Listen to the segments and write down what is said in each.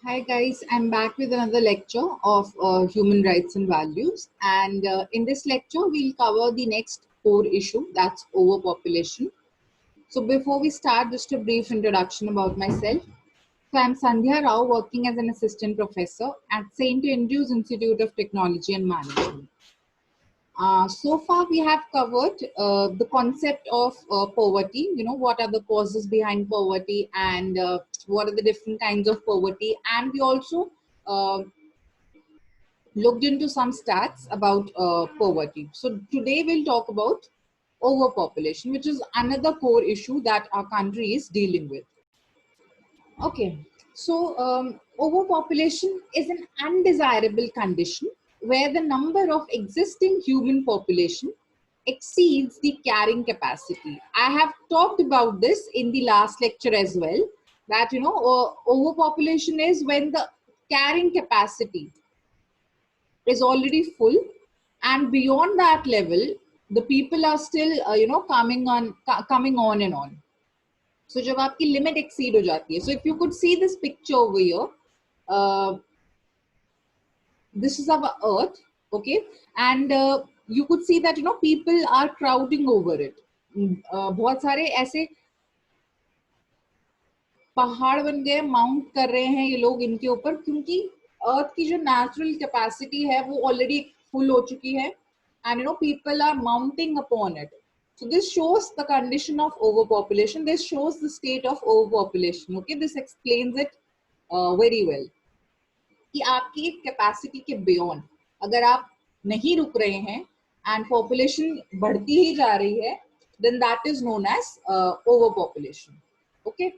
Hi guys, I'm back with another lecture of human rights and values. And in this lecture, we'll cover the next core issue, that's overpopulation. So before we start, just a brief introduction about myself. So I'm Sandhya Rao, working as an assistant professor at St. Andrews Institute of Technology and Management. So far, we have covered the concept of poverty, what are the causes behind poverty and what are the different kinds of poverty. And we also uh, looked into some stats about poverty. So today we'll talk about overpopulation, which is another core issue that our country is dealing with. Okay, so overpopulation is an undesirable condition where the number of existing human population exceeds the carrying capacity. I have talked about this in the last lecture as well, that overpopulation is when the carrying capacity is already full, and beyond that level, the people are still coming on and on. So जब आपकी limit exceed हो जाती है, so if you could see this picture over here, uh, this is our earth, okay, and you could see that people are crowding over it. बहुत सारे ऐसे पहाड़ बन गए, माउंट कर रहे हैं ये लोग इनके ऊपर, क्योंकि अर्थ की जो नेचुरल कैपेसिटी है वो ऑलरेडी फुल हो चुकी है, and people are mounting upon it. So this shows the condition of overpopulation. This shows the state of overpopulation. Okay, this explains it very well. कि आपकी कैपेसिटी के बियॉन्ड अगर आप नहीं रुक रहे हैं and population बढ़ती ही जा रही है, then that is known as overpopulation. Okay.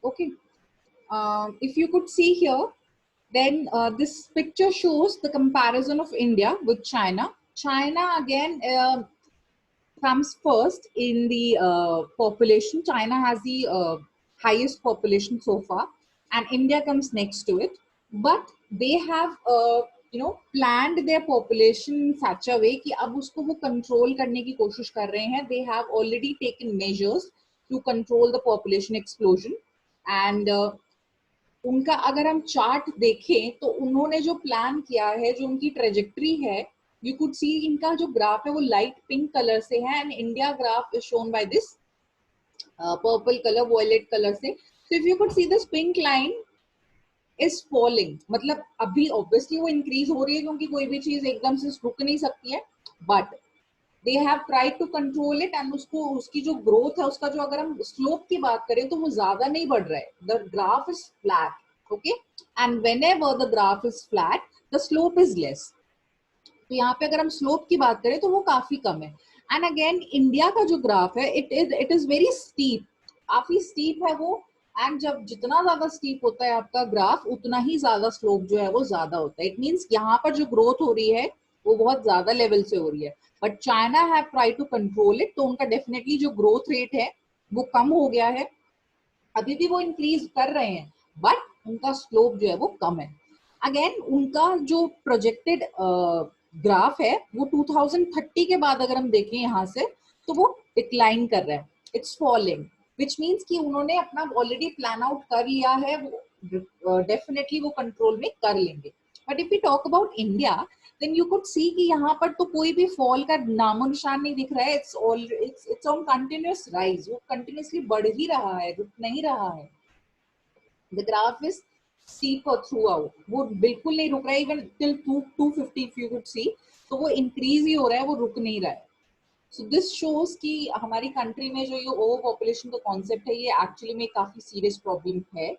Okay. If you could see here, then this picture shows the comparison of India with China. China again comes first in the population. China has the highest population so far, and India comes next to it. But they have planned their population in such a way कि अब उसको वो control करने की कोशिश कर रहे हैं. They have already taken measures to control the population explosion. And उनका अगर हम चार्ट देखें तो उन्होंने जो प्लान किया है, जो उनकी ट्रेजेक्ट्री है, यू कुड सी इनका जो ग्राफ है वो लाइट पिंक कलर से है, and India graph is shown by this purple colour, violet colour से. So if you could see this pink line is falling, मतलब अभी ऑब्वियसली वो इंक्रीज हो रही है क्योंकि कोई भी चीज एकदम से रुक नहीं सकती है, but they have tried to control it, and उसको उसकी जो ग्रोथ है, उसका जो अगर हम स्लोप की बात करें तो वो ज्यादा नहीं बढ़ रहा है. The graph is flat, okay, and whenever the graph is flat the slope is less. तो यहाँ पे अगर हम स्लोप की बात करें तो वो काफी कम है. एंड अगेन इंडिया का जो ग्राफ है, इट इज वेरी स्टीप, काफी स्टीप है वो. एंड जब जितना ज्यादा स्टीप होता है आपका ग्राफ, उतना ही ज्यादा स्लोप जो है वो ज्यादा होता है. इट मीन्स यहाँ पर जो ग्रोथ हो रही है वो बहुत ज्यादा लेवल से हो रही है. But China have try to control it, तो उनका डेफिनेटली जो ग्रोथ रेट है वो कम हो गया है. अभी भी वो इंक्रीज कर रहे हैं, बट उनका स्लोप जो है वो कम है. अगेन उनका जो प्रोजेक्टेड ग्राफ है वो 2030 के बाद अगर हम देखें यहाँ से, तो वो डिक्लाइन कर रहा है, इट्स फॉलिंग, विच मीन्स कि उन्होंने अपना ऑलरेडी प्लान आउट कर लिया है, वो डेफिनेटली वो कंट्रोल में कर लेंगे. But if you talk about India, then you could see कि यहाँ पर तो कोई भी फॉल का नामो निशान नहीं दिख रहा है. इट्स ऑन कंटिन्यूअस राइज, वो कंटिन्यूअसली बढ़ ही रहा है, रुक नहीं रहा है. The graph is steeper throughout, वो बिल्कुल नहीं रुक रहा है, even till 250 if you could see, तो वो इंक्रीज ही हो रहा है, वो रुक नहीं रहा है. सो दिस शोज कि हमारी कंट्री में जो ये ओवर पॉपुलेशन का कॉन्सेप्ट है, ये एक्चुअली में काफी सीरियस प्रॉब्लम है.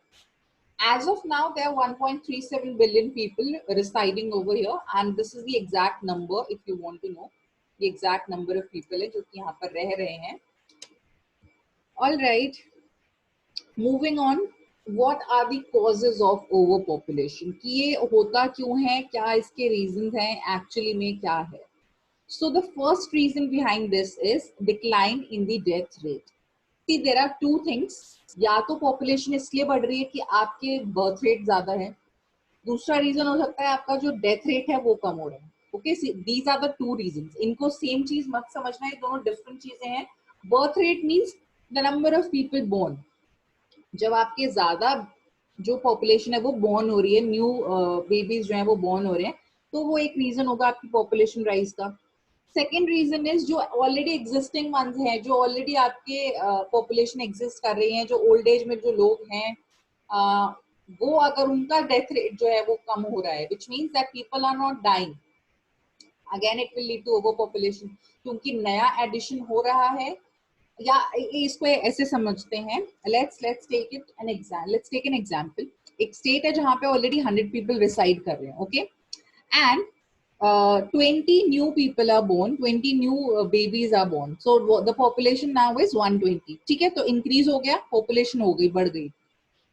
As of now, there are 1.37 billion people residing over here, and this is the exact number if you want to know. The exact number of people है जो कि यहाँ पर रह रहे हैं. All right, moving on. What are the causes of overpopulation? कि ये होता क्यों है, क्या इसके reasons हैं, actually में क्या है? So the first reason behind this is decline in the death rate. See, there are two things. या तो population इसलिए बढ़ रही है कि आपके birth rate ज्यादा है. दूसरा reason हो सकता है आपका जो death rate है वो कम हो रहा है. Okay, see, these are the two reasons. इनको same चीज मत समझना, ये दोनों different चीजें हैं. Birth rate means the number of people born. जब आपके ज्यादा जो पॉपुलेशन है वो बॉर्न हो रही है, न्यू बेबीज जो है वो बॉर्न हो रहे हैं, तो वो एक रीजन होगा आपकी पॉपुलेशन राइज का। सेकेंड रीजन इज जो ऑलरेडी एग्जिस्टिंग वंस हैं, जो ऑलरेडी आपके पॉपुलेशन एग्जिस्ट कर रही हैं, जो ओल्ड एज में जो लोग हैं, वो अगर उनका डेथ रेट जो है वो कम हो रहा है, which means that people are not dying, again it will lead to over population, क्योंकि नया एडिशन हो रहा है। या इसको ऐसे समझते हैं, let's take it an exam, let's take an example. एक स्टेट है जहां पे ऑलरेडी 100 पीपल रिसाइड कर रहे हैं, okay, and 20 new people are born, 20 new babies are born, so the population now is 120, ठीक है, तो इंक्रीज हो गया, पॉपुलेशन हो गई, बढ़ गई।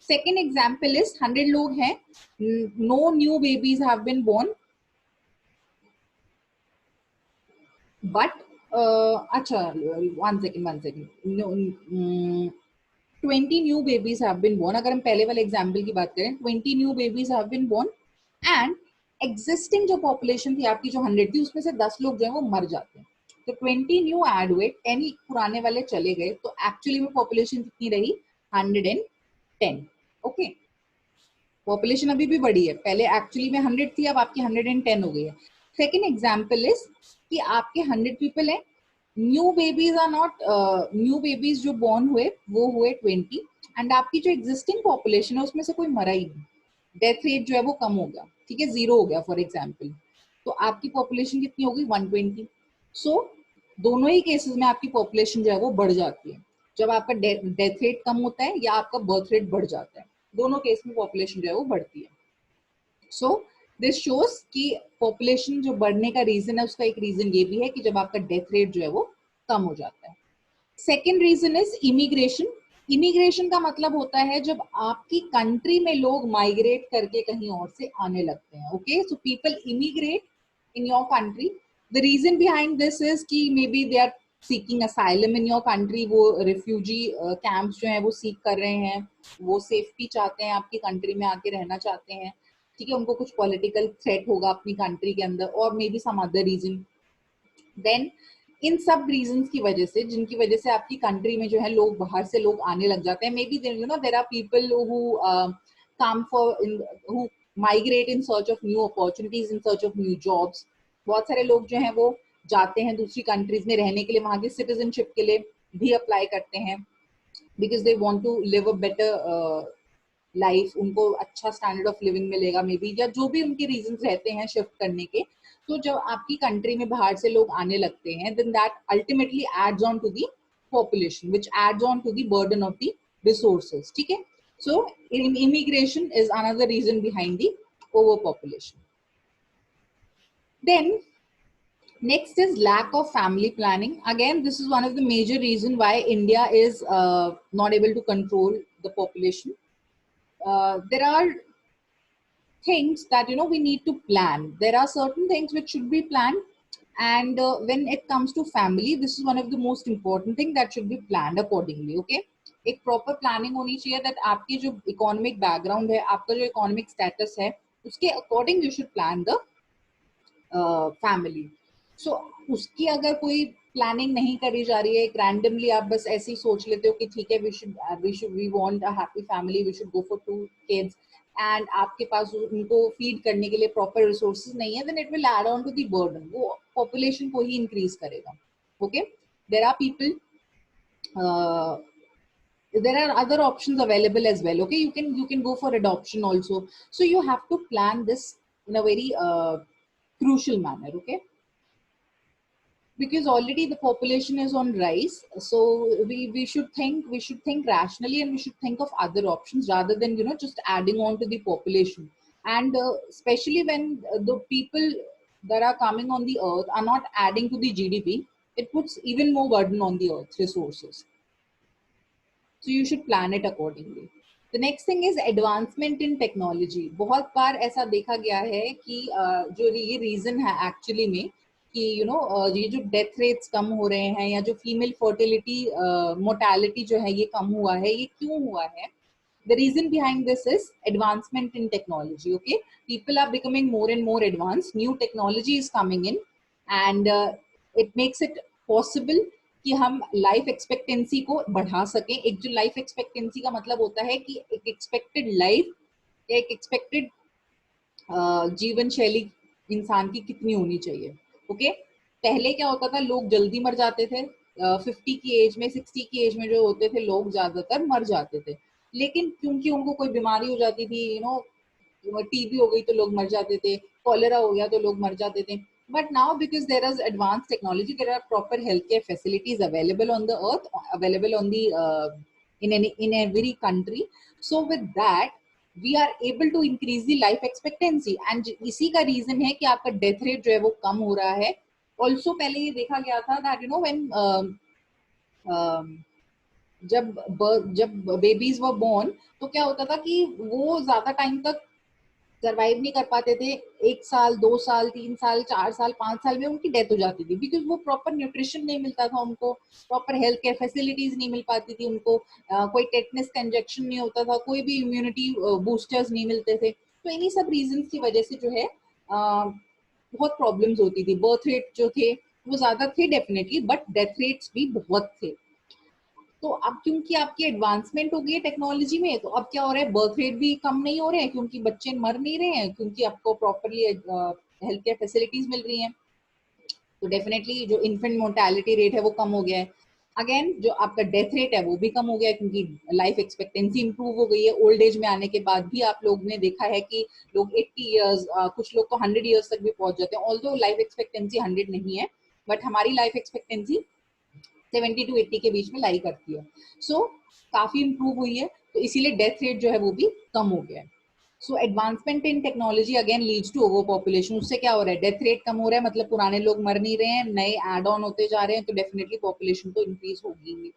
सेकेंड एग्जाम्पल इज 100 लोग हैं, no new babies have been born, but अच्छा, one second, 20 new babies have been born, अगर हम पहले वाले एग्जाम्पल की बात करें, 20 new babies have been born, and existing जो पॉपुलेशन थी आपकी, जो 100 थी, उसमें से 10 लोग जो है वो मर जाते हैं, तो 20 न्यू ऐड हुए, 10 पुराने वाले चले गए, तो एक्चुअली में पॉपुलेशन कितनी रही? 110। ओके, पॉपुलेशन अभी भी बढ़ी है, पहले एक्चुअली में 100 थी, अब आपकी 110 हो गई है। सेकेंड एग्जाम्पल इज कि आपके 100 पीपल है, new babies are not, new babies जो बॉर्न हुए वो हुए 20, एंड आपकी जो एग्जिस्टिंग पॉपुलेशन है उसमें से कोई मरा ही नहीं, डेथ रेट जो है वो कम हो गया, ठीक है, 0 हो गया फॉर एग्जाम्पल, तो आपकी पॉपुलेशन कितनी होगी? 120। सो दोनों ही केसेस में आपकी पॉपुलेशन जो है वो बढ़ जाती है, जब आपका डेथ रेट कम होता है या आपका बर्थ रेट बढ़ जाता है, दोनों केस में पॉपुलेशन जो है वो बढ़ती है। सो दिस शोज कि पॉपुलेशन जो बढ़ने का रीजन है, उसका एक रीजन ये भी है कि जब आपका डेथ रेट जो है वो कम हो जाता है। Second reason is immigration. Immigration का मतलब होता है जब आपकी कंट्री में लोग माइग्रेट करके कहीं और से आने लगते हैं, okay, so people immigrate in your country. The reason behind this is कि may be they are seeking asylum in your country, वो रिफ्यूजी कैंप्स जो है वो सीक कर रहे हैं, वो सेफ्टी चाहते हैं, आपकी कंट्री में आके रहना चाहते हैं, ठीक है, उनको कुछ पॉलिटिकल थ्रेट होगा अपनी कंट्री के अंदर, और may be some other reason. Then in सब रीजंस की वजह से, जिनकी वजह से आपकी कंट्री में जो है लोग बाहर से लोग आने लग जाते हैं, maybe you know there are people who come for who migrate in search of new opportunities, in search of new jobs. बहुत सारे लोग जो हैं वो जाते हैं दूसरी कंट्रीज में रहने के लिए, वहां की सिटीजनशिप के लिए भी अप्लाई करते हैं, because they want to live a better life, उनको अच्छा स्टैंडर्ड ऑफ लिविंग मिलेगा मे बी, या जो भी उनके रीजन रहते हैं शिफ्ट करने के। तो जब आपकी कंट्री में बाहर से लोग आने लगते हैं, then that ultimately adds on to the population, which adds on to the burden of the resources, ठीक है। So immigration is another reason behind the over population. Then next is lack of family planning. Again, this is one of the major reason why India is not able to control the population. There are things that we need to plan. There are certain things which should be planned, and when it comes to family, this is one of the most important thing that should be planned accordingly. Okay, एक proper planning होनी चाहिए that आपकी जो economic background है, आपका जो economic status है, उसके according you should plan the family. So उसकी अगर कोई प्लानिंग नहीं करी जा रही है, एक रैंडमली आप बस ऐसे ही सोच लेते हो कि ठीक है we want a happy family, we should go for 2 kids, and आपके पास उनको फीड करने के लिए प्रॉपर रिसोर्सेज नहीं है, then it will add on to the burden, वो पॉपुलेशन को ही इंक्रीज करेगा। Okay, there are people, there are other options available as well. Okay, you can go for adoption also, so you have to plan this in a very crucial manner. Okay, because already the population is on rise, so we should think rationally, and we should think of other options rather than just adding on to the population. And especially when the people that are coming on the earth are not adding to the GDP, it puts even more burden on the earth resources, so you should plan it accordingly. The next thing is advancement in technology. बहुत बार ऐसा देखा गया है कि जो ये reason है actually में कि ये जो डेथ रेट्स कम हो रहे हैं, या जो फीमेल फर्टिलिटी मोर्टेलिटी जो है ये कम हुआ है, ये क्यों हुआ है? The reason behind this is advancement in technology. Okay, people are becoming more and more advanced, new technology is coming in, and it makes it possible कि हम लाइफ एक्सपेक्टेंसी को बढ़ा सकें। एक जो लाइफ एक्सपेक्टेंसी का मतलब होता है कि एक एक्सपेक्टेड लाइफ या एक एक्सपेक्टेड जीवन शैली इंसान की कितनी होनी चाहिए। ओके, पहले क्या होता था, लोग जल्दी मर जाते थे, 50 की एज में, 60 की एज में जो होते थे लोग ज्यादातर मर जाते थे, लेकिन क्योंकि उनको कोई बीमारी हो जाती थी, टीबी हो गई तो लोग मर जाते थे, कॉलेरा हो गया तो लोग मर जाते थे। But now, because there is advanced technology, there are proper healthcare facilities available on the earth, available on the in every country. So with that, we are able to increase the life expectancy, and इसी का reason है कि आपका death rate जो है वो कम हो रहा है। Also पहले ये देखा गया था that when जब बेबीज वर बोर्न, तो क्या होता था कि वो ज्यादा टाइम तक सरवाइव नहीं कर पाते थे, 1 साल 2 साल 3 साल 4 साल 5 साल में उनकी डेथ हो जाती थी, बिकॉज वो प्रॉपर न्यूट्रिशन नहीं मिलता था उनको, प्रॉपर हेल्थ केयर फैसिलिटीज नहीं मिल पाती थी उनको, कोई टेटनस का इंजेक्शन नहीं होता था, कोई भी इम्यूनिटी बूस्टर्स नहीं मिलते थे। तो इन्हीं सब रीजन की वजह से जो है बहुत प्रॉब्लम्स होती थी। बर्थ रेट जो थे वो ज्यादा थे डेफिनेटली, बट डेथ रेट्स भी बहुत थे। तो अब क्योंकि आपकी एडवांसमेंट हो गई है टेक्नोलॉजी में, तो अब क्या हो रहा है, बर्थ रेट भी कम नहीं हो रहे हैं क्योंकि बच्चे मर नहीं रहे हैं, क्योंकि आपको प्रॉपरली हेल्थ केयर फैसिलिटीज मिल रही हैं। तो डेफिनेटली जो इन्फेंट मोर्टेलिटी रेट है वो कम हो गया है। अगेन जो आपका डेथ रेट है वो भी कम हो गया है क्योंकि लाइफ एक्सपेक्टेंसी इंप्रूव हो गई है। ओल्ड एज में आने के बाद भी आप लोग ने देखा है कि लोग 80 ईयर्स, कुछ लोग तो 100 ईयर्स तक भी पहुंच जाते हैं। ऑल्दो लाइफ एक्सपेक्टेंसी 100 नहीं है, बट हमारी लाइफ एक्सपेक्टेंसी 70 to 80 के बीच में लाई करती है। सो काफी इंप्रूव हुई है, तो इसीलिए डेथ रेट जो है वो भी कम हो गया है। So advancement in technology again leads to over population. उससे क्या हो रहा है, डेथ रेट कम हो रहा है, मतलब पुराने लोग मर नहीं रहे हैं, नए एड ऑन होते जा रहे हैं, तो डेफिनेटली पॉपुलेशन तो इंक्रीज होगी।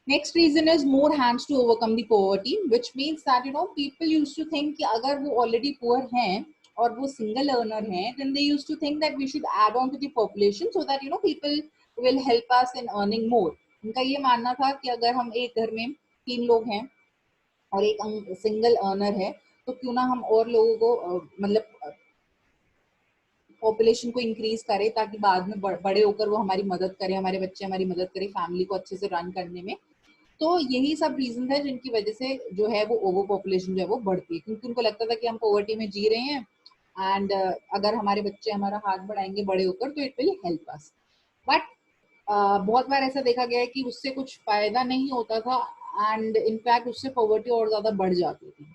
Next reason is more hands to overcome the poverty, which means that people used to think कि अगर वो already poor हैं और वो single earner हैं, then they used to think that we should add on to the population so that people will help us in earning more. उनका ये मानना था कि अगर हम एक घर में 3 लोग हैं और एक सिंगल अर्नर है, तो क्यों ना हम और लोगों को मतलब पॉपुलेशन को इंक्रीज करें, ताकि बाद में बड़े होकर वो हमारी मदद करें, हमारे बच्चे हमारी मदद करें फैमिली को अच्छे से रन करने में। तो यही सब रीजन है जिनकी वजह से जो है वो ओवर पॉपुलेशन जो है वो बढ़ती है, क्योंकि उनको लगता था कि हम पॉवर्टी में जी रहे हैं एंड अगर हमारे बच्चे हमारा हाथ बढ़ाएंगे बड़े होकर तो it will help us. But बहुत बार ऐसा देखा गया है कि उससे कुछ फायदा नहीं होता था एंड इनफैक्ट उससे पॉवर्टी और ज्यादा बढ़ जाती थी।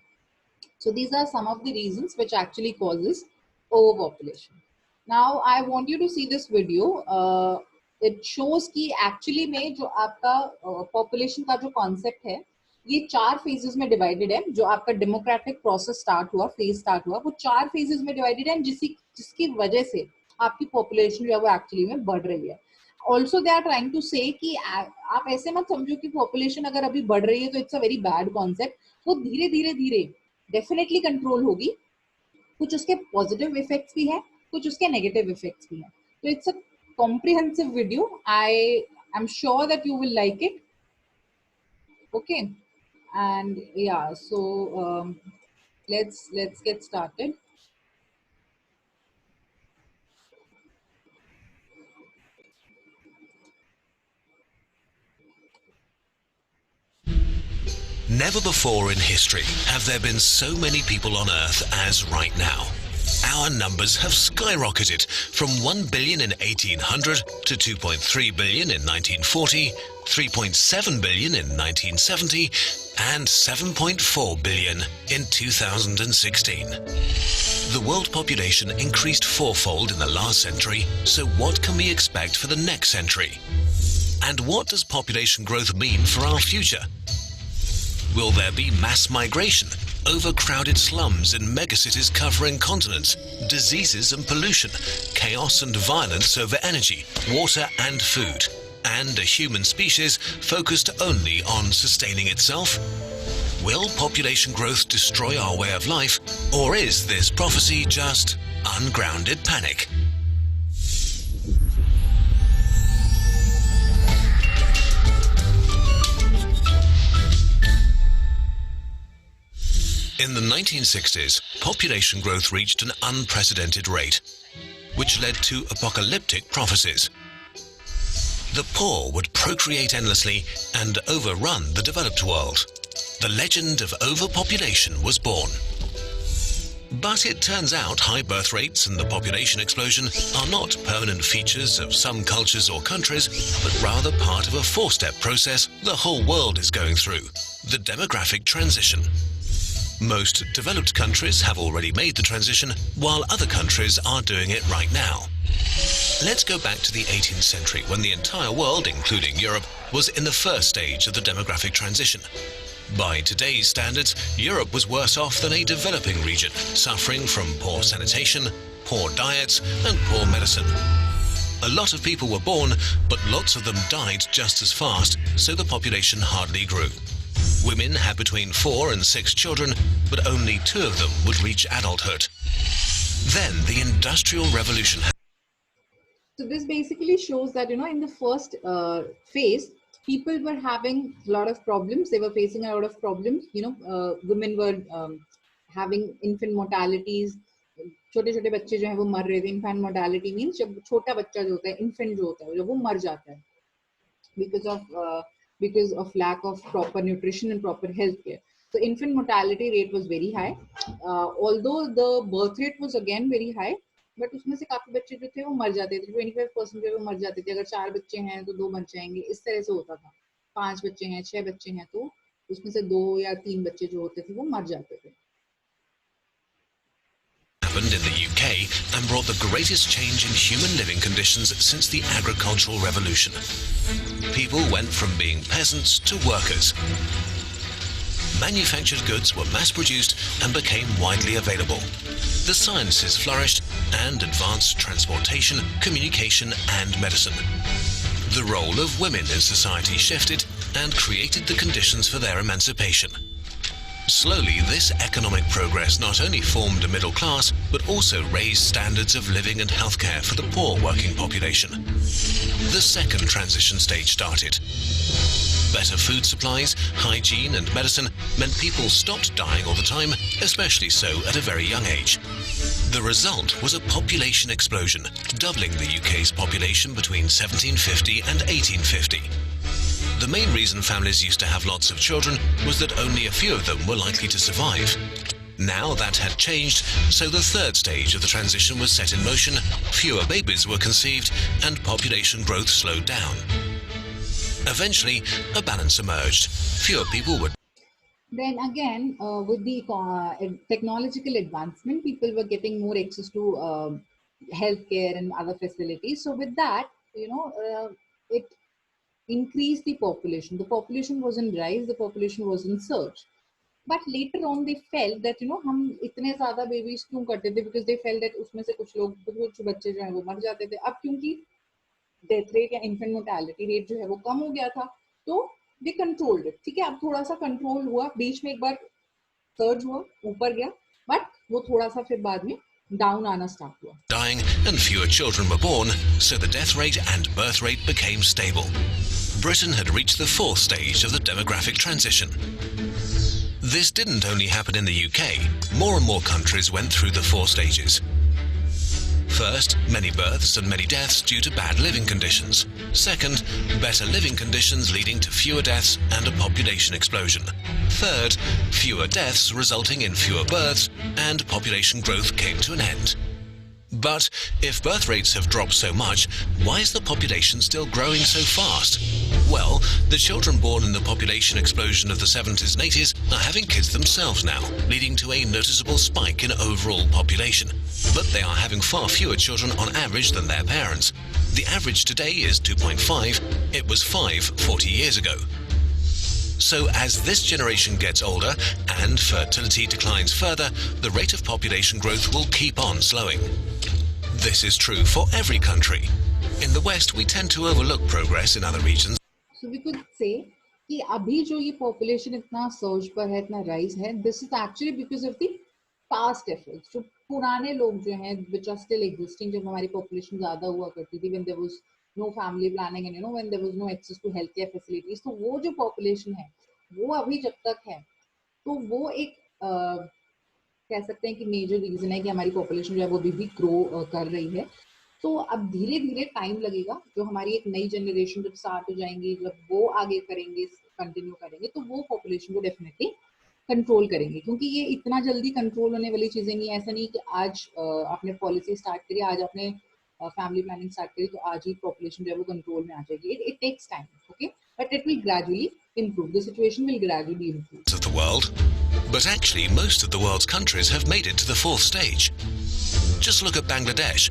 So these are some of the reasons which actually causes over population. Now I want you to see this video. It shows कि एक्चुअली में जो आपका पॉपुलेशन का जो कॉन्सेप्ट है ये 4 फेजेस में डिवाइडेड है। जो आपका डेमोक्रेटिक प्रोसेस स्टार्ट हुआ, फेज स्टार्ट हुआ, वो 4 फेजेस में डिवाइडेड है, जिसकी वजह से आपकी पॉपुलेशन जो है वो एक्चुअली में बढ़ रही है। Also they are trying to say कि आप ऐसे मत समझो कि पॉपुलेशन अगर अभी बढ़ रही है तो it's a very bad concept. वो धीरे धीरे धीरे डेफिनेटली कंट्रोल होगी। कुछ उसके पॉजिटिव इफेक्ट्स भी है, कुछ उसके नेगेटिव इफेक्ट्स भी हैं। तो it's a comprehensive video. I am sure that you will like it. Okay, and yeah, so let's get started. Never before in history have there been so many people on Earth as right now. Our numbers have skyrocketed from 1 billion in 1800 to 2.3 billion in 1940, 3.7 billion in 1970, and 7.4 billion in 2016. The world population increased fourfold in the last century, so what can we expect for the next century? And what does population growth mean for our future? Will there be mass migration, overcrowded slums in megacities covering continents, diseases and pollution, chaos and violence over energy, water and food, and a human species focused only on sustaining itself? Will population growth destroy our way of life, or is this prophecy just ungrounded panic? In the 1960s, population growth reached an unprecedented rate, which led to apocalyptic prophecies. the poor would procreate endlessly and overrun the developed world. The legend of overpopulation was born. But it turns out high birth rates and the population explosion are not permanent features of some cultures or countries, but rather part of a four-step process the whole world is going through: the demographic transition. Most developed countries have already made the transition, while other countries are doing it right now. Let's go back to the 18th century, when the entire world, including Europe, was in the first stage of the demographic transition. By today's standards, Europe was worse off than a developing region, suffering from poor sanitation, poor diets, and poor medicine. A lot of people were born, but lots of them died just as fast, so the population hardly grew. Women had between 4 and 6 children, but only 2 of them would reach adulthood. Then the Industrial Revolution. So this basically shows that, in the first phase, people were having a lot of problems. They were facing a lot of problems. Women were having infant mortalities. छोटे छोटे बच्चे जो हैं वो मर रहे थे. Infant mortality means जब छोटा बच्चा जो होता है, infant जो होता है, जब वो मर जाता है because of lack of proper nutrition and proper health care. So infant mortality rate was very high. Although the birth rate was again very high, but उसमें से काफी बच्चे जो थे वो मर जाते थे. 25% जो वो मर जाते थे. अगर 4 बच्चे हैं तो 2 मर जाएंगे. इस तरह से होता था. 5 बच्चे हैं, 6 बच्चे हैं तो उसमें से 2 या 3 बच्चे जो होते थे वो मर जाते थे. Happened in the UK and brought the greatest change in human living conditions since the agricultural revolution. People went from being peasants to workers. Manufactured goods were mass-produced and became widely available. The sciences flourished and advanced transportation, communication and medicine. The role of women in society shifted and created the conditions for their emancipation. Slowly, this economic progress not only formed a middle class, but also raised standards of living and healthcare for the poor working population. The second transition stage started. Better food supplies, hygiene and medicine meant people stopped dying all the time, especially so at a very young age. The result was a population explosion, doubling the UK's population between 1750 and 1850. The main reason families used to have lots of children was that only a few of them were likely to survive. Now that had changed, so the third stage of the transition was set in motion, fewer babies were conceived, and population growth slowed down. Eventually, a balance emerged. Fewer people were. Then again, with the technological advancement, people were getting more access to healthcare and other facilities. So with that, it increased the population. The population was in rise, the population was in surge. But later on, they felt that, हम इतने ज़्यादा babies क्यों करते थे? Because they felt that उसमें से कुछ बच्चे जो हैं वो मर जाते थे. अब क्योंकि डेथ रेट या इन्फेंट मोर्टेलिटी रेट जो है वो कम हो गया था, तो दे कंट्रोल्ड इट. ठीक है, अब थोड़ा सा कंट्रोल हुआ. बीच में एक बार सर्ज हुआ, ऊपर गया, बट वो थोड़ा सा फिर बाद में डाउन आना स्टार्ट हुआ. Dying and fewer children were born, so the death rate and birth rate became stable. Britain had reached the fourth stage of the demographic transition. This didn't only happen in the UK. More and more countries went through the 4 stages. First, many births and many deaths due to bad living conditions. Second, better living conditions leading to fewer deaths and a population explosion. Third, fewer deaths resulting in fewer births, and population growth came to an end. But if birth rates have dropped so much, why is the population still growing so fast? Well, the children born in the population explosion of the 70s and 80s are having kids themselves now, leading to a noticeable spike in overall population. But they are having far fewer children on average than their parents. The average today is 2.5. It was 5 40 years ago. So as this generation gets older and fertility declines further, the rate of population growth will keep on slowing. This is true for every country. In the West, we tend to overlook progress in other regions. So we could say कि अभी जो ये population इतना surge पर है, इतना rise है, this is actually because of the past efforts. जो पुराने लोग जो हैं, which are still existing, जब हमारी population ज़्यादा हुआ करती थी, when there was no family planning and when there was no access to healthcare facilities, तो वो जो population है, वो अभी जब तक है, तो वो एक कह सकते हैं कि major reason है कि हमारी population जो है वो अभी भी grow कर रही है. तो अब धीरे धीरे टाइम लगेगा, जो हमारी एक नई जनरेशन जब स्टार्ट हो जाएंगी, जब वो आगे करेंगे, कंटिन्यू करेंगे, तो वो पॉपुलेशन को डेफिनेटली कंट्रोल करेंगे, क्योंकि ये इतना जल्दी कंट्रोल होने वाली चीजें नहीं है। ऐसा नहीं कि आज आपने पॉलिसी स्टार्ट करी, आज आपने फैमिली प्लानिंग स्टार्ट करी तो आज ही पॉपुलेशन जो है वो कंट्रोल में आ जाएगी। It takes time, okay, but it will gradually improve. The situation will gradually improve. Of the world, but actually most of the world's countries have made it to the fourth stage. Just look at Bangladesh.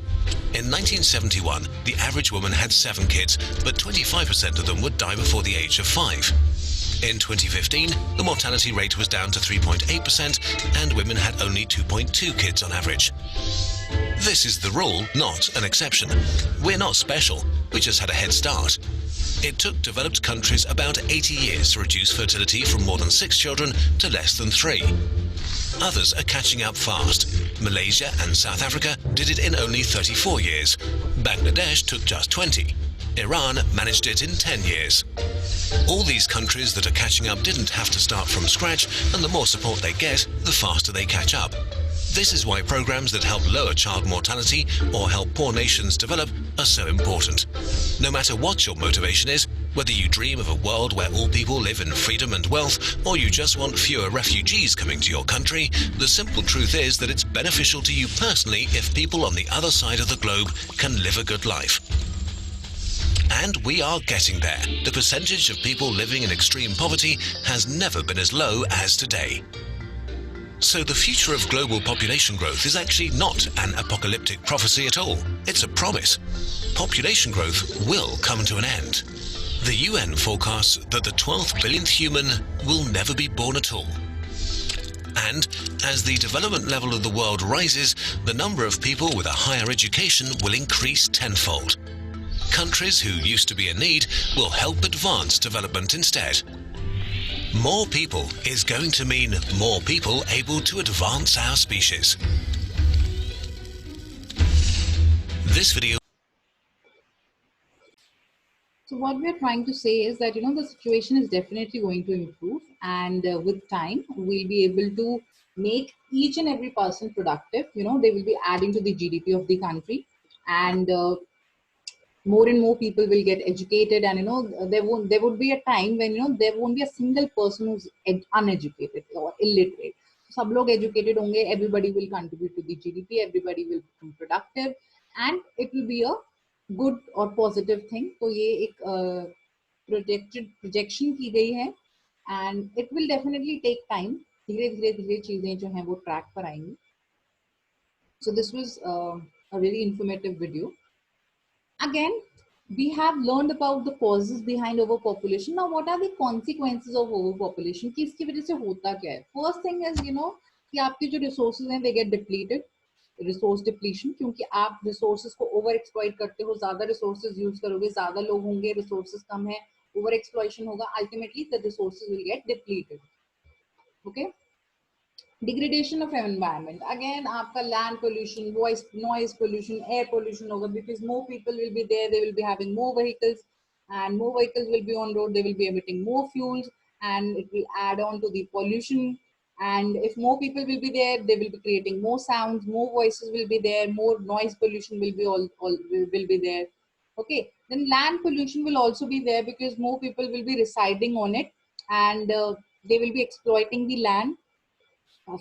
In 1971, the average woman had 7 kids, but 25% of them would die before the age of 5. In 2015, the mortality rate was down to 3.8% and women had only 2.2 kids on average. This is the rule, not an exception. We're not special, we just had a head start. It took developed countries about 80 years to reduce fertility from more than 6 children to less than 3. Others are catching up fast. Malaysia and South Africa did it in only 34 years. Bangladesh took just 20. Iran managed it in 10 years. All these countries that are catching up didn't have to start from scratch, and the more support they get, the faster they catch up. This is why programs that help lower child mortality or help poor nations develop are so important. No matter what your motivation is, whether you dream of a world where all people live in freedom and wealth, or you just want fewer refugees coming to your country, the simple truth is that it's beneficial to you personally if people on the other side of the globe can live a good life. And we are getting there. The percentage of people living in extreme poverty has never been as low as today. So the future of global population growth is actually not an apocalyptic prophecy at all. It's a promise. Population growth will come to an end. The UN forecasts that the 12th billionth human will never be born at all. And as the development level of the world rises, the number of people with a higher education will increase tenfold. Countries who used to be in need will help advance development instead. More people is going to mean more people able to advance our species. This video. So what we are trying to say is that, the situation is definitely going to improve, and with time, we'll be able to make each and every person productive. They will be adding to the GDP of the country, and more and more people will get educated, and there would be a time when there won't be a single person who's uneducated or illiterate. Sab log educated honge, everybody will contribute to the GDP, everybody will become productive, and it will be a good or positive thing. So ye ek projection की गई है, and it will definitely take time. धीरे धीरे धीरे चीजें जो हैं वो track पर आएंगी. So this was a really informative video. Again, we have learned about the causes behind overpopulation. Now, what are the consequences of overpopulation? कि इसकी वजह से होता क्या है? First thing is, कि आपके जो resources हैं, they get depleted. Resource depletion, क्योंकि आप resources को over exploit करते हो, ज़्यादा resources use करोगे, ज़्यादा लोग होंगे, resources कम है, over exploitation होगा, ultimately the resources will get depleted. Okay. Degradation of environment, again आपका land pollution, noise pollution, air pollution होगा, because more people will be there, they will be having more vehicles, and more vehicles will be on road, they will be emitting more fuels, and it will add on to the pollution. And if more people will be there, they will be creating more sounds, more voices will be there, more noise pollution will be will be there. Okay, then land pollution will also be there, because more people will be residing on it, and they will be exploiting the land.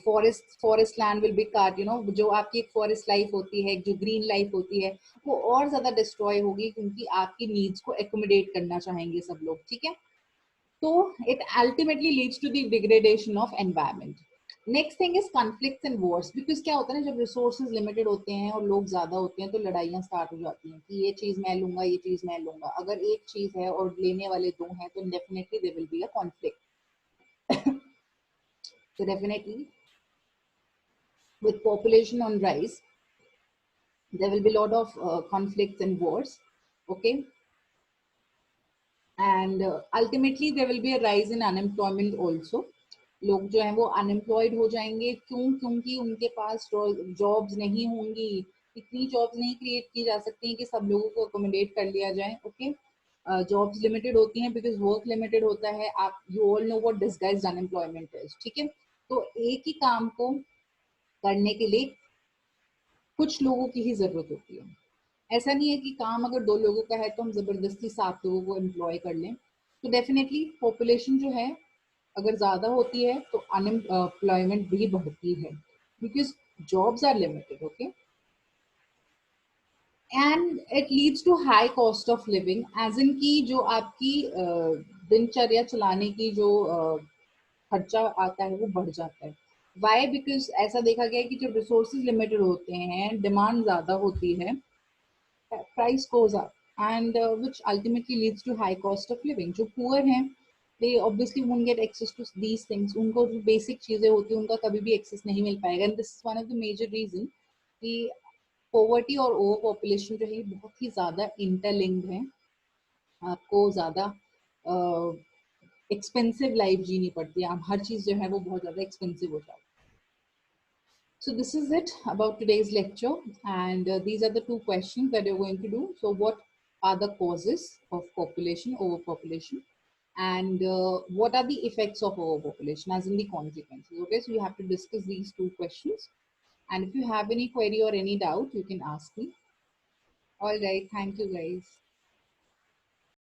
Forest land will be काट, जो आपकी एक forest life होती है, जो green life होती है, वो और ज्यादा डिस्ट्रॉय होगी, क्योंकि आपकी नीड्स को एकोमोडेट करना चाहेंगे सब लोग. ठीक है, तो it ultimately leads to the degradation of environment. Next thing is conflicts and wars, because क्या होता है ना, जब रिसोर्सेज लिमिटेड होते हैं और लोग ज्यादा होते हैं, तो लड़ाइयाँ स्टार्ट हो जाती हैं कि ये चीज मैं लूंगा, ये चीज मैं लूंगा. अगर एक चीज है और लेने वाले दो हैं, तो definitely there will be a conflict. So definitely, with population on rise, there will be a lot of conflicts and wars. Okay, and ultimately there will be a rise in unemployment also. लोग जो हैं वो unemployed हो जाएंगे. क्यों? क्योंकि उनके पास jobs नहीं होंगी. इतनी जॉब्स नहीं क्रिएट की जा सकती हैं कि सब लोगों को अकोमोडेट कर लिया जाए. ओके, जॉब्स लिमिटेड होती हैं, बिकॉज वर्क लिमिटेड होता है. आप you all know what disguised unemployment is. ठीक है, तो एक ही काम को करने के लिए कुछ लोगों की ही जरूरत होती है. ऐसा नहीं है कि काम अगर 2 लोगों का है तो हम जबरदस्ती 7 लोगों को एम्प्लॉय कर लें। तो डेफिनेटली पॉपुलेशन जो है अगर ज्यादा होती है तो अनएम्प्लॉयमेंट भी बढ़ती है, because jobs are limited. Okay, and it leads to high cost of living, as in की जो आपकी दिनचर्या चलाने की जो खर्चा आता है वो बढ़ जाता है। वाई? बिकॉज ऐसा देखा गया है कि जब रिसोर्सेज लिमिटेड होते हैं, डिमांड ज्यादा होती है, price goes up, and which ultimately leads to high cost of living. जो poor हैं, they obviously won't get access to these things. उनको जो basic चीजें होती हैं उनका कभी भी access नहीं मिल पाएगा, and this is one of the major reason कि poverty और over population जो है ये बहुत ही ज्यादा interlinked है। आपको ज्यादा एक्सपेंसिव लाइफ जीनी पड़ती है, आप हर चीज जो है वो बहुत ज्यादा एक्सपेंसिव हो जाती है। So this is it about today's lecture, and these are the 2 questions that you're going to do. So what are the causes of population, overpopulation, and what are the effects of overpopulation, as in the consequences? Okay, so you have to discuss these 2 questions, and if you have any query or any doubt, you can ask me. All right, thank you guys.